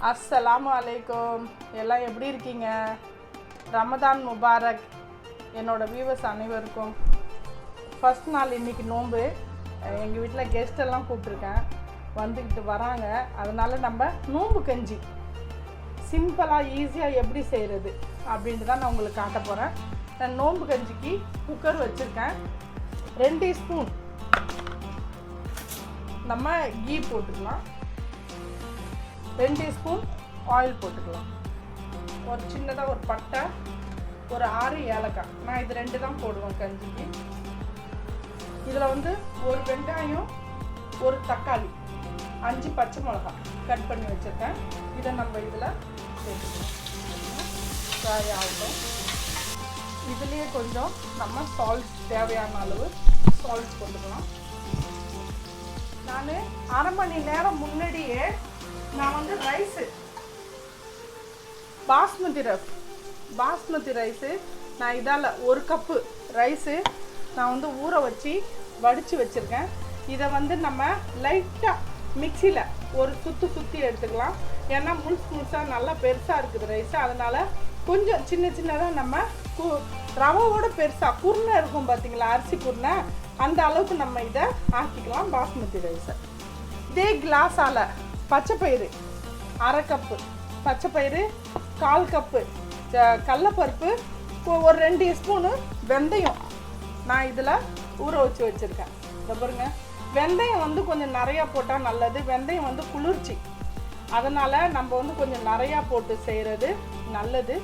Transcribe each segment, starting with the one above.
அஸ்ஸலாமு அலைக்கும். எல்லாம் எப்படி இருக்கீங்க? ரமதான் முபாரக் என்னோடய வியூவர்ஸ் அனைவருக்கும். ஃபஸ்ட் நாள் இன்றைக்கி நோன்பு. எங்கள் வீட்டில் கெஸ்டெல்லாம் கூப்பிட்ருக்கேன், வந்துக்கிட்டு வராங்க. அதனால் நம்ம நோம்பு கஞ்சி சிம்பிளாக ஈஸியாக எப்படி செய்கிறது அப்படின்ட்டு தான் நான் உங்களுக்கு காட்ட போகிறேன். நான் நோம்பு கஞ்சிக்கு குக்கர் வச்சுருக்கேன். 2 டீஸ்பூன் நம்ம கீ போட்டுக்கலாம். 2 டீஸ்பூன் ஆயில் போட்டுக்கலாம். ஒரு சின்னதாக ஒரு பட்டை, ஒரு 6 ஏலக்காய். நான் இது 2 தான் போடுவேன் கஞ்சிக்கு. இதில் வந்து ஒரு வெங்காயம், ஒரு தக்காளி, 5 பச்சை மிளகாய் கட் பண்ணி வச்சுருக்கேன். இதை நம்ம இதில் சேர்த்துக்கலாம். ஃப்ரை ஆகட்டும். இதுலேயே கொஞ்சம் நம்ம சால்ட், தேவையான அளவு சால்ட் போட்டுக்கலாம். நான் அரை மணி நேரம் முன்னாடியே நான் வந்து ரைஸு பாஸ்மதி ரைஸு நான் இதால் 1 கப்பு ரைஸு நான் வந்து ஊற வச்சு வடித்து வச்சுருக்கேன். இதை வந்து நம்ம லைட்டாக மிக்சியில் ஒரு சுற்றி எடுத்துக்கலாம். ஏன்னா முழுசாக நல்லா பெருசாக இருக்குது ரைஸு. அதனால் கொஞ்சம் சின்னதாக நம்ம ரவோட பெருசாக குருணை இருக்கும் பார்த்தீங்களா, அரிசி குருணை, அந்த அளவுக்கு நம்ம இதை ஆக்கிக்கலாம் பாஸ்மதி ரைஸை. இதே கிளாஸால் பச்சைப்பயிறு 1/2 கப்பு, பச்சைப்பயிறு 1/4 கப்பு, கடலைப்பருப்பு, ஒரு 2 டீஸ்பூனு வெந்தயம் நான் இதில் ஊற வச்சு வச்சுருக்கேன். இதை பாருங்க, வெந்தயம் வந்து கொஞ்சம் நிறையா போட்டால் நல்லது. வெந்தயம் வந்து குளிர்ச்சி, அதனால் நம்ம வந்து கொஞ்சம் நிறையா போட்டு செய்கிறது நல்லது.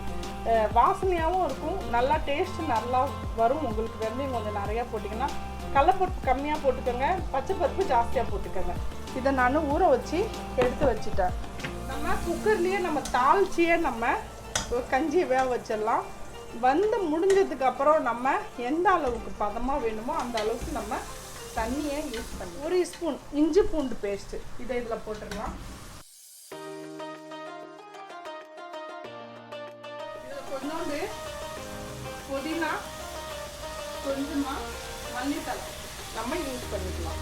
வாசனையாகவும் இருக்கும், நல்லா டேஸ்ட்டு நல்லா வரும் உங்களுக்கு. வெந்தயம் கொஞ்சம் நிறையா போட்டிங்கன்னா, கடலைப்பருப்பு கம்மியாக போட்டுக்கோங்க, பச்சைப்பருப்பு ஜாஸ்தியாக போட்டுக்கோங்க. இதை நான் ஊற வச்சு எடுத்து வச்சுட்டேன். நம்ம குக்கர்லேயே நம்ம தாளிச்சியே நம்ம கஞ்சியை வேக வச்சிடலாம். முடிஞ்சதுக்கப்புறம் நம்ம எந்த அளவுக்கு பதமாக வேணுமோ அந்த அளவுக்கு நம்ம தண்ணியை யூஸ் பண்ணி 1 ஸ்பூன் இஞ்சி பூண்டு பேஸ்ட்டு இதை இதில் போட்டுடலாம். இதில் கொஞ்சோண்டு புதினா, கொஞ்சமாக மல்லித்தலை நம்ம யூஸ் பண்ணிக்கலாம்.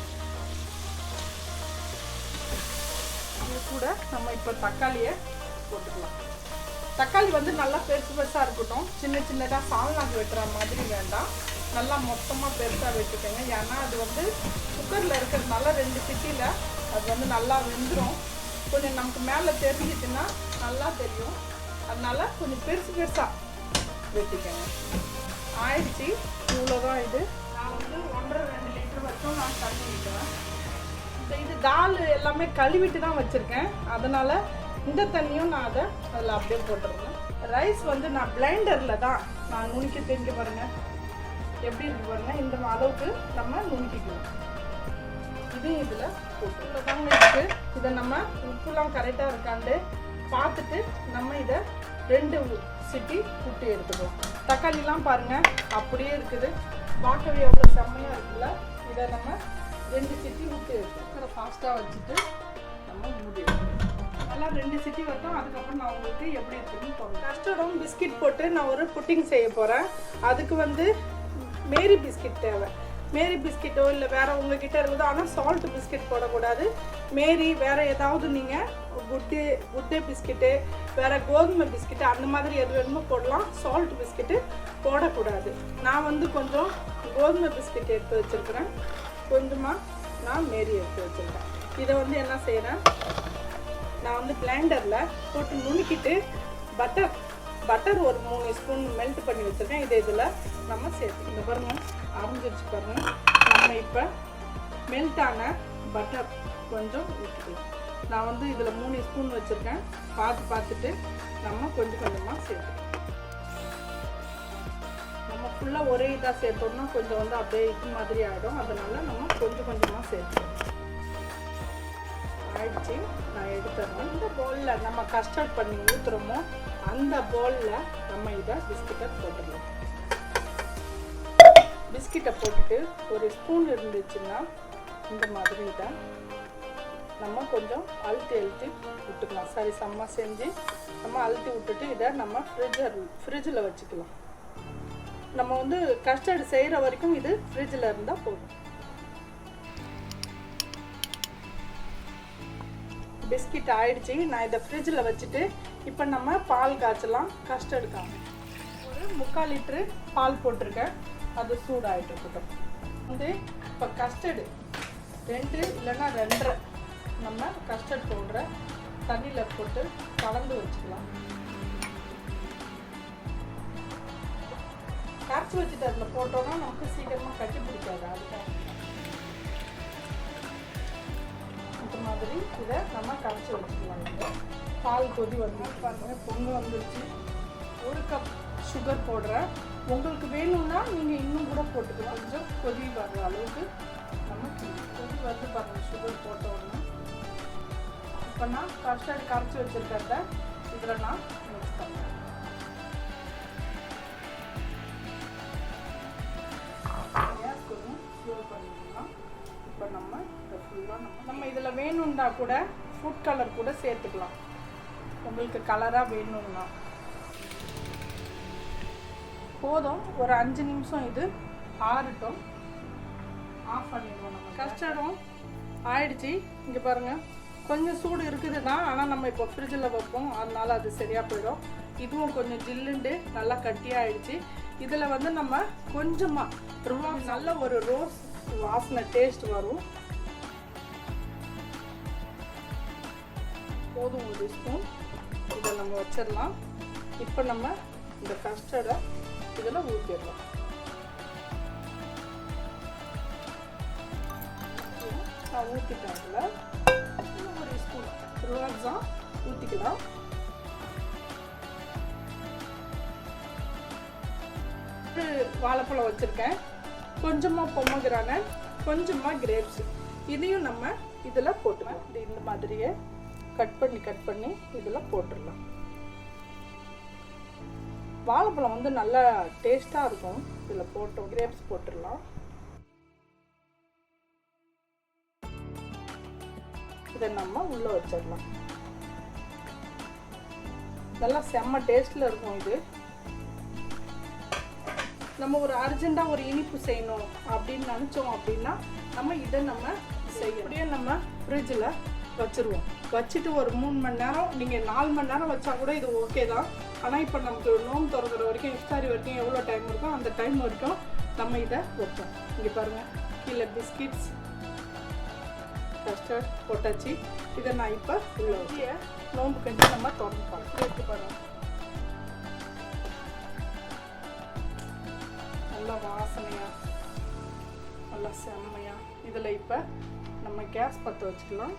இது கூட நம்ம இப்போ தக்காளியை போட்டுக்கலாம். தக்காளி வந்து நல்லா பெருசாக இருக்கட்டும். சின்னதாக சால்னாக்கு வெட்டுற மாதிரி வேண்டாம், நல்லா மொத்தமாக பெருசாக வெட்டுக்கோங்க. ஏன்னா அது வந்து குக்கரில் இருக்கிறதுனால 2 சிட்டியில் அது வந்து நல்லா வெந்துடும். கொஞ்சம் நமக்கு மேலே தெரிஞ்சிச்சுன்னா நல்லா தெரியும். அதனால கொஞ்சம் பெருசாக வெட்டிக்கோங்க. ஆயிடுச்சு, இவ்வளோதான். இது நான் வந்து 1.5-2 லிட்டர் வரைக்கும் நான் தண்ணி விட்டுவேன். இது தால் எல்லாமே கழுவிட்டு தான் வச்சுருக்கேன், அதனால் இந்த தண்ணியும் நான் அதில் அப்படியே போட்டுருவேன். ரைஸ் வந்து நான் பிளைண்டரில் தான் நான் நுணுக்கி தெரிஞ்சு பாருங்கள் எப்படி இருக்கு பாருங்கள். இந்த அளவுக்கு நம்ம நுணுக்கிக்கணும். இதையும் இதில் போட்டு தாங்க இருக்குது. இதை நம்ம உப்புலாம் கரெக்டாக இருக்காண்டு பார்த்துட்டு நம்ம இதை 2 சிட்டி விட்டு எடுத்துக்கலாம். தக்காளிலாம் பாருங்கள் அப்படியே இருக்குது, பார்க்கவே எவ்வளோ செம்மையாக இருக்குல்ல. இதை நம்ம 2 சிட்டி விட்டு எடுத்துக்கிறோம். ஃபாஸ்ட்டாக வச்சுட்டு நம்ம மூடி நல்லா 2 சிட்டி வரட்டும். அதுக்கப்புறம் நான் உங்களுக்கு எப்படி இருக்குன்னு போடுறேன். கஸ்டர்டும் பிஸ்கட் போட்டு நான் ஒரு புட்டிங் செய்ய போகிறேன். அதுக்கு வந்து மேரி பிஸ்கட் தேவை. மேரி பிஸ்கட்டோ இல்லை வேறு உங்ககிட்ட இருக்குது, ஆனால் சால்ட் பிஸ்கட் போடக்கூடாது. மேரி வேறு ஏதாவது நீங்கள் குட்டே பிஸ்கட்டு, வேறு கோதுமை பிஸ்கட்டு, அந்த மாதிரி எது வேணுமோ போடலாம். சால்ட் பிஸ்கட்டு போடக்கூடாது. நான் வந்து கொஞ்சம் கோதுமை பிஸ்கட் எடுத்து வச்சுருக்கிறேன், கொஞ்சமாக நான் மேரி எடுத்து வச்சுருக்கேன். இதை வந்து என்ன செய்கிறேன், நான் வந்து பிளைண்டரில் போட்டு நுணுக்கிட்டு பட்டர் ஒரு 3 ஸ்பூன் மெல்ட் பண்ணி வச்சுருக்கேன். இதில் நம்ம சேர்த்து இந்த பாருங்கள் அரைஞ்சிருச்சு பாருங்கள். நம்ம இப்போ மெல்ட்டான பட்டர் கொஞ்சம் ஊற்றிக்கலாம். நான் வந்து இதில் 3 ஸ்பூன் வச்சுருக்கேன். பார்த்துட்டு நம்ம கொஞ்சமாக சேர்த்துக்கலாம். நம்ம ஃபுல்லாக ஒரே இதாக சேர்த்தோம்னா கொஞ்சம் வந்து அப்படியே இது மாதிரி ஆகிடும். அதனால் நம்ம கொஞ்சமாக சேர்த்துக்கலாம். ஆயிடுச்சு, நான் எடுத்துடுறேன். இந்த பவுலில் நம்ம கஸ்டர்ட் பண்ணி ஊற்றுறோமோ அந்த பவுலில் நம்ம இதை பிஸ்கட்டை போட்டுடலாம். பிஸ்கட்டை போட்டுட்டு ஒரு ஸ்பூன் இருந்துச்சுன்னா இந்த மாதிரி இதை நம்ம கொஞ்சம் அழுத்தி விட்டுக்கலாம். சரி சம்மா செஞ்சு நம்ம அழுத்தி விட்டுட்டு இதை நம்ம ஃப்ரிட்ஜில் வச்சுக்கலாம். நம்ம வந்து கஸ்டர்டு செய்கிற வரைக்கும் இது ஃப்ரிட்ஜில் இருந்தால் போதும். பிஸ்கட் ஆயிடுச்சு. நான் இதை ஃப்ரிட்ஜில் வச்சுட்டு இப்போ நம்ம பால் காய்ச்சலாம். கஸ்டர்டு காணும். ஒரு 3/4 லிட்டரு பால் போட்டிருக்கேன். அது சூடாகிட்டு இருக்கட்டும். வந்து இப்போ கஸ்டர்டு 2 இல்லைன்னா 2.5 நம்ம கஸ்டர்ட் பவுடரை தண்ணியில் போட்டு கலந்து வச்சுக்கலாம். கரைச்சி வச்சுட்டு அதில் போட்டோன்னா நமக்கு சீக்கிரமாக கட்டி பிடிக்காது. அதுக்காக இந்த மாதிரி இதை நம்ம கரைச்சி வச்சுக்கலாம். பால் கொதி வந்து பாருங்கள், பொங்கல் வந்துருச்சு. 1 கப் சுகர் போடுறேன். உங்களுக்கு வேணும்னா நீங்கள் இன்னும் கூட போட்டுக்கலாம். கொஞ்சம் கொதி வர்ற அளவுக்கு நம்ம கொதி வந்து பாருங்கள் சுகர் போட்டோன்னா. இப்போ நான் கஸ்டர்ட் கரைச்சி வச்சுருக்கிறத இதில் நான் மிக்ஸ் பண்ணுறேன். கொஞ்சம் ஸ்லோ பண்ணிக்கலாம். இப்போ நம்ம இதை ஃபுல்லாக நம்ம இதில் வேணும்னா கூட ஃபுட் கலர் கூட சேர்த்துக்கலாம். உங்களுக்கு கலராக வேணும்னா போதும். ஒரு 5 நிமிஷம் இது ஆறட்டும். ஆஃப் பண்ணிடுவோம். நம்ம கஸ்டர்டும் ஆயிடுச்சு. இங்கே பாருங்கள், கொஞ்சம் சூடு இருக்குது தான், ஆனால் நம்ம இப்போ ஃப்ரிட்ஜில் வைப்போம், அதனால அது சரியாக போயிடும். இதுவும் கொஞ்சம் ஜில்லுண்டு நல்லா கட்டியாக ஆயிடுச்சு. இதில் வந்து நம்ம கொஞ்சமாக நல்ல ஒரு ரோஸ் வாசனை டேஸ்ட் வரும். போதும் 1 ஸ்பூன். இதை நம்ம வச்சிடலாம். இப்போ நம்ம இந்த கஸ்டர்டை இதில் ஊற்றிடலாம். நான் ஊற்றிட்டாங்கல்ல, இன்னும் 1 ஸ்பூன் ரோஸா ஊற்றிக்கலாம். வாழைப்பழம் வச்சுருக்கேன், கொஞ்சமாக பொமக்ரானேட், கொஞ்சமாக கிரேப்ஸ். இதையும் நம்ம இதில் போட்டுக்கலாம். இந்த மாதிரியே கட் பண்ணி இதில் போட்டுடலாம். வாழைப்பழம் வந்து நல்லா டேஸ்ட்டாக இருக்கும். இதில் போட்டோம். கிரேப்ஸ் போட்டுடலாம். இதை நம்ம உள்ளே வச்சிடலாம். நல்லா செம்ம டேஸ்ட்டில் இருக்கும். இது நம்ம ஒரு அர்ஜென்ட்டாக ஒரு இனிப்பு செய்யணும் அப்படின்னு நினச்சோம் அப்படின்னா நம்ம இதை நம்ம செய்யணும். அப்படியே நம்ம ஃப்ரிட்ஜில் வச்சுருவோம். வச்சுட்டு ஒரு 3 மணி நேரம், நீங்கள் 4 மணி நேரம் வச்சா கூட இது ஓகே தான். ஆனால் இப்போ நமக்கு நோம்பு திறக்கிற வரைக்கும், இஃப்தாரி வரைக்கும் எவ்வளோ டைம் இருக்கோ அந்த டைம் வரைக்கும் நம்ம இதை வைப்போம். இங்கே பாருங்கள், கீழே பிஸ்கிட்ஸ், கஸ்டர்ட் போட்டாச்சு. இதை நான் இப்போ உள்ள வச்சு நோம்பு கஞ்சி நம்ம திறந்துப்போம். எடுத்து பாருங்கள், நல்லா வாசனையாக நல்லா செம்மையாக. இதில் இப்போ நம்ம கேஸ் பற்ற வச்சுக்கலாம்.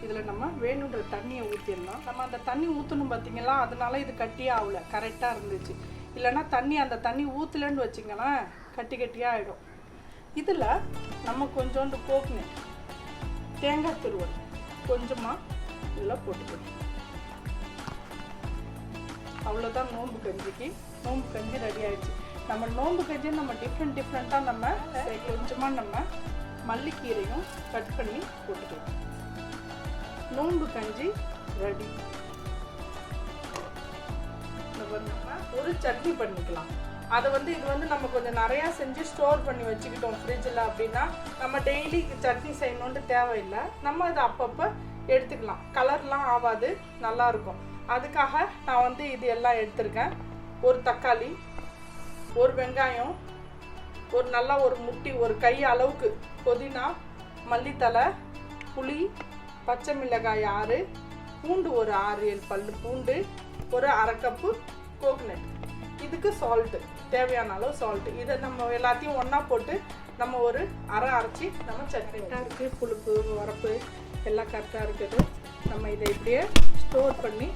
இதில் நம்ம வேணுன்ற தண்ணியை ஊற்றிடலாம். நம்ம அந்த தண்ணி ஊற்றணும் பார்த்தீங்களா, அதனால இது கட்டியே ஆகலை, கரெக்டாக இருந்துச்சு. இல்லைன்னா அந்த தண்ணி ஊற்றலன்னு வச்சிங்கன்னா கட்டியாக ஆகிடும். இதில் நம்ம கொஞ்சோண்டு கோக்னட், தேங்காய் துருவல் கொஞ்சமாக இதில் போட்டுக்கணும். அவ்வளோதான் நோம்பு கஞ்சிக்கு. நோம்பு கஞ்சி ரெடி ஆகிடுச்சு. நம்ம நோம்பு கஞ்சி நம்ம டிஃப்ரெண்ட்டாக நம்ம கொஞ்சமாக நம்ம மல்லிக்கீரையும் கட் பண்ணி போட்டுக்கலாம். நோம்பு கஞ்சி ரெடி. நம்ம ஒரு சட்னி பண்ணிக்கலாம். அதை வந்து இது வந்து நம்ம கொஞ்சம் நிறையா செஞ்சு ஸ்டோர் பண்ணி வச்சுக்கிட்டோம் ஃப்ரிட்ஜில் அப்படின்னா நம்ம டெய்லி சட்னி செய்யணுன்ட்டு தேவையில்லை. நம்ம அதை அப்பப்போ எடுத்துக்கலாம். கலர்லாம் ஆகாது, நல்லாயிருக்கும். அதுக்காக நான் வந்து இது எல்லாம் எடுத்திருக்கேன். ஒரு தக்காளி, ஒரு வெங்காயம், ஒரு முட்டி, ஒரு கை அளவுக்கு புதினா, மல்லித்தலை, புளி, பச்சை மிளகாய் 6, பூண்டு ஒரு 6-7 பல்லு பூண்டு, ஒரு 1/2 கப்பு கோகனட். இதுக்கு சால்ட்டு, தேவையான அளவு சால்ட்டு. இதை நம்ம எல்லாத்தையும் ஒன்றா போட்டு நம்ம ஒரு அரைச்சி நம்ம சட்னி இருக்குது. புளிப்பு உரப்பு எல்லாம் கரெக்டாக இருக்குது. நம்ம இதை இப்படியே ஸ்டோர் பண்ணி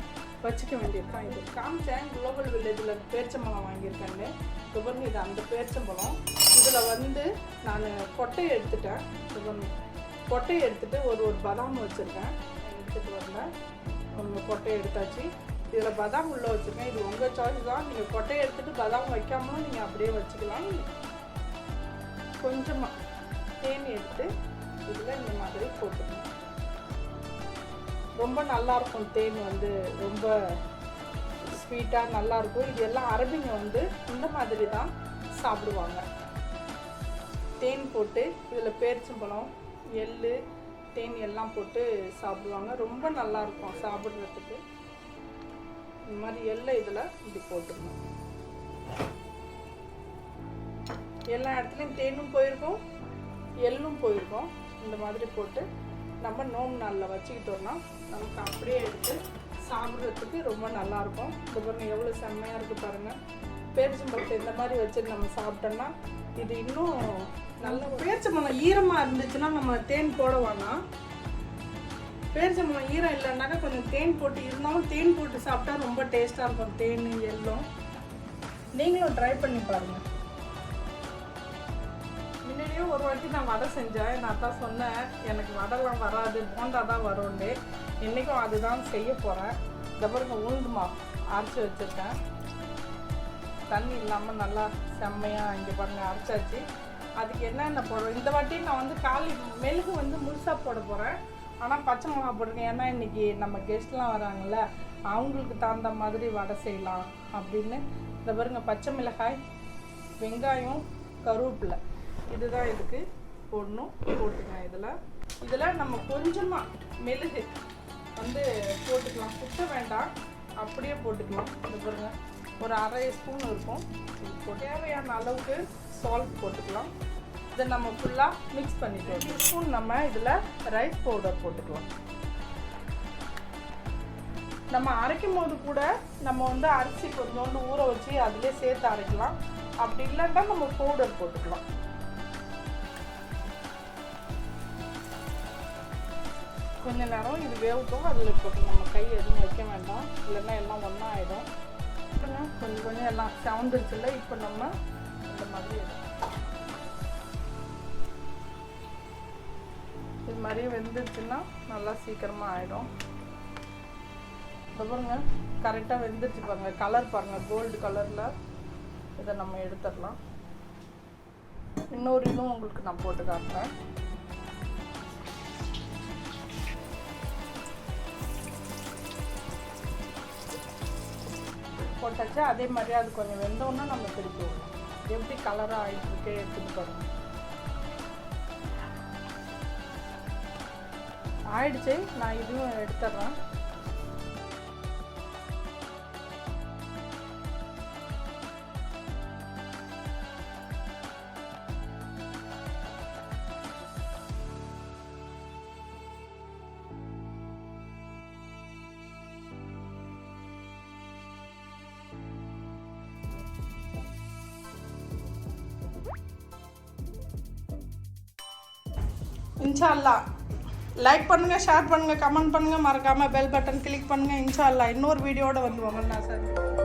வச்சுக்க வேண்டியதுதான். இது காமிச்சேன், குளோபல் வில்லேஜில் பேரிச்சம்பழம் வாங்கியிருக்கேன்னு. சுபர்ணி இது அந்த பேரிச்சம்பழம். இதில் வந்து நான் கொட்டையை எடுத்துட்டேன். சுபர்ணி கொட்டையை எடுத்துகிட்டு ஒரு பாதாம் வச்சுருக்கேன். எடுத்துகிட்டு வரல, கொட்டையை எடுத்தாச்சு. இதில் பாதாம் உள்ளே வச்சுருக்கேன். இது உங்கள் சாய்ஸ் தான். நீங்கள் கொட்டையை எடுத்துகிட்டு பாதாம் வைக்காமலும் நீங்கள் அப்படியே வச்சுக்கலாம். கொஞ்சமாக தேன் எடுத்து இதில் இந்த மாதிரி போட்டுக்கணும். ரொம்ப நல்லாயிருக்கும். தேன் வந்து ரொம்ப ஸ்வீட்டாக நல்லாயிருக்கும். இது எல்லாம் அரபிங்க வந்து இந்த மாதிரி தான் சாப்பிடுவாங்க. தேன் போட்டு இதில் பேரிச்சம்பழம், எள், தேன் எல்லாம் போட்டு சாப்பிடுவாங்க. ரொம்ப நல்லாயிருக்கும் சாப்பிட்றதுக்கு. இந்த மாதிரி எள்ளை இதில் இப்படி போட்டுக்கணும். எல்லா இடத்துலையும் தேனும் போயிருக்கும், எள்ளும் போயிருக்கும். இந்த மாதிரி போட்டு நம்ம நோம்பு நாளில் வச்சுக்கிட்டோம்னா நமக்கு அப்படியே எடுத்து சாப்பிட்றதுக்கு ரொம்ப நல்லாயிருக்கும். இந்த பாருங்கள் எவ்வளோ செம்மையாக இருக்குது பாருங்கள். பேரிச்சம்பழத்தை இந்த மாதிரி வச்சுட்டு நம்ம சாப்பிட்டோம்னா இது இன்னும் நல்ல. பேரிச்சம்பழம் ஈரமாக இருந்துச்சுன்னா நம்ம தேன் போட வேணாம். பேரிச்சம்பழம் ஈரம் இல்லைன்னாக்கா கொஞ்சம் தேன் போட்டு இருந்தாலும் தேன் போட்டு சாப்பிட்டா ரொம்ப டேஸ்ட்டாக இருக்கும். தேன் எள்ளும் நீங்களும் ட்ரை பண்ணி பாருங்கள். முன்னாடியே ஒரு வாட்டி நான் வடை செஞ்சேன். நான் தான் சொன்னேன் எனக்கு வடைலாம் வராது, போண்டா தான் வரும்னு. இன்றைக்கும் அதுதான் செய்ய போகிறேன். இந்த பாருங்க உளுந்து மாவு அரைச்சி வச்சுருக்கேன். தண்ணி இல்லாமல் நல்லா செம்மையாக இங்கே பாருங்கள் அரைச்சாச்சு. அதுக்கு என்னென்ன போடுறோம் இந்த வாட்டி நான் வந்து மெழுகு வந்து முழுசாக போட போகிறேன். ஆனால் பச்சை மிளகா போட்டிருக்கேன். ஏன்னா இன்றைக்கி நம்ம கெஸ்ட்லாம் வராங்கள்ல, அவங்களுக்கு தகுந்த மாதிரி வடை செய்யலாம் அப்படின்னு. இந்த பாருங்க பச்சை மிளகாய், வெங்காயம், கருவேப்பிலை இதுதான் இதுக்கு போடணும். போட்டுக்கலாம். இதில் நம்ம கொஞ்சமாக மெழுகு வந்து போட்டுக்கலாம். குட்ட வேண்டாம், அப்படியே போட்டுக்கலாம். இந்த பாருங்க ஒரு அரை ஸ்பூன் இருக்கும். தேவையான அளவுக்கு சால்ட் போட்டுக்கலாம். இதை நம்ம ஃபுல்லாக மிக்ஸ் பண்ணிட்டோம். 2 ஸ்பூன் நம்ம இதில் ரைஸ் பவுடர் போட்டுக்கலாம். நம்ம அரைக்கும் போது கூட நம்ம வந்து அரிசி கொஞ்சோண்டு ஊற வச்சு அதிலே சேர்த்து அரைக்கலாம். அப்படி இல்லைன்னா நம்ம பவுடர் போட்டுக்கலாம். கொஞ்ச நேரம் இது வேகட்டும். அதில் போட்டு நம்ம கை எதுவும் வைக்க வேண்டாம், இல்லைன்னா எல்லாம் ஒன்றா ஆகிடும். கொஞ்சம் கொஞ்சம் எல்லாம் சவுந்துருச்சுல்ல. இப்போ நம்ம இந்த மாதிரி இது மாதிரி வெந்துருச்சுன்னா நல்லா சீக்கிரமாக ஆகிடும். பாருங்க கரெக்டாக வெந்துருச்சு பாருங்கள். கலர் பாருங்கள் கோல்டு கலரில். இதை நம்ம எடுத்துடலாம். இன்னொரு இதுவும் உங்களுக்கு நான் போட்டு காட்டுறேன். போட்டாச்சு. அதே மாதிரி அது கொஞ்சம் வெந்தோன்னா நம்ம திருப்பி விடணும். எப்படி கலராக ஆகிட்டு எடுத்துட்டு பாருங்க. ஆயிடுச்சு. நான் இதுவும் எடுத்துடுறேன். இன்ஷா அல்லாஹ் லைக் பண்ணுங்கள், ஷேர் பண்ணுங்கள், கமெண்ட் பண்ணுங்கள், மறக்காமல் பெல் பட்டன் கிளிக் பண்ணுங்கள். இன்ஷா அல்லாஹ் இன்னொரு வீடியோட வந்துவாங்க. நான் சார்